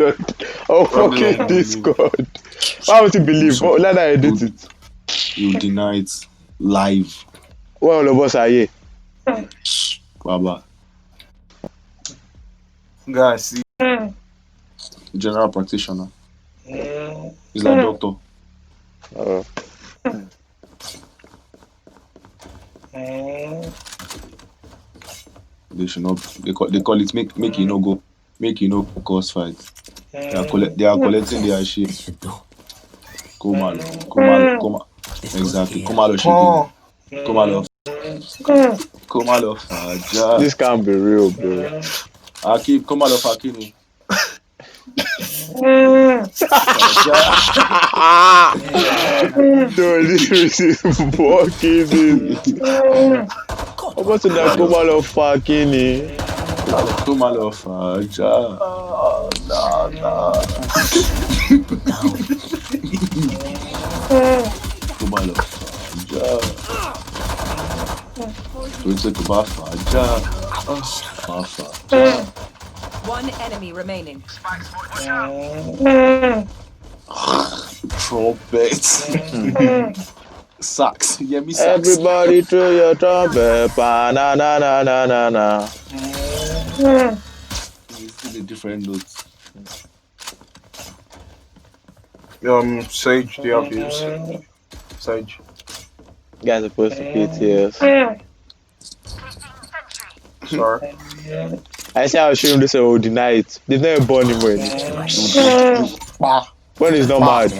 Oh, Probably fucking won't believe. Discord. Why would you believe? So, Let her edit it. you deny it live. Well, all of us are here. Baba. Guys, see. General practitioner. He's like doctor. Oh. They should not. They call it make you no go. Make you no cause fight. They are collecting their shit. Come. Exactly. Come out of shit. Come out of. Come out of. This can't be real, bro. Akim. Come out of Akini. Dude, this is fucking. What's in that come out of fucking? Come out of nah. Come out of Don't take a bath, One enemy remaining. Trumpet. Sax. Yeah, me sax. Everybody throw your trumpet. Na na na na na na. You see the different notes. Sage, do you have views? Sage. Guys supposed to PTS. Sorry. I say I'll show him this all deny it. There's no born him when. When he's not mad.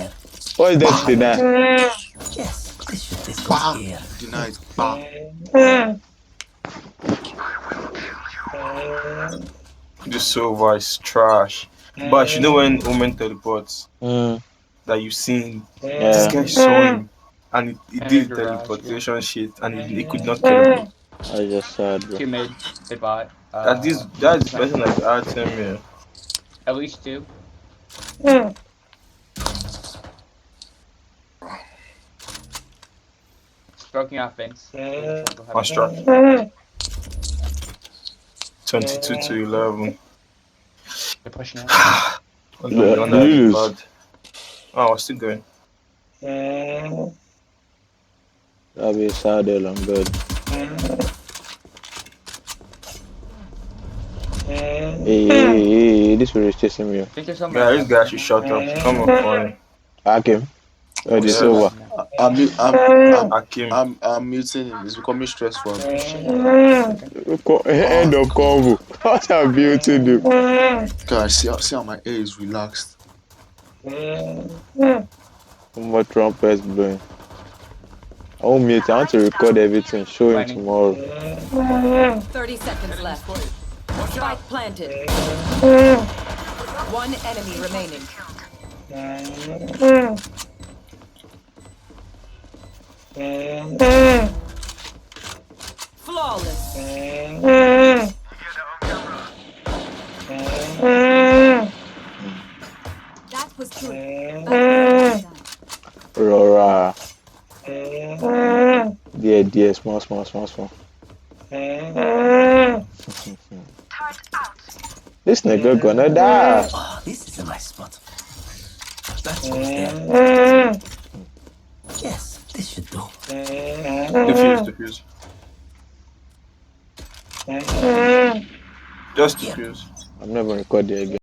What is that to deny? Yes, this goes here. Denied. This silver is trash. But you know when Omen teleports that you seen, this guy saw him and he did teleportation shit and he could not kill him. I just said, bro. Two mid, they bought. That is the person like Artem here. At least two. Stroking off Vince. On struck. 22 to 11. They're pushing it. Lose. Oh, we're still going. That'll be a sad deal, I'm good. Hey, this one is chasing me. I think there's something. Yeah, this guy should shut up. Come on, boy. Hakim. Oh, this Yeah. over. I'm muting him. It's becoming stressful. End of convo. What a beauty, dude. Guys, see how my air is relaxed. More trumpets blowing. I won't mute. I want to record everything. Show him tomorrow. 30 seconds left. Spike planted. One enemy remaining. Flawless. That was good. Rora. Yeah, small. This nigga gonna die. Oh, this is a nice spot. That goes there. Yes, this should do. Diffuse. Just diffuse. I'm never recording again.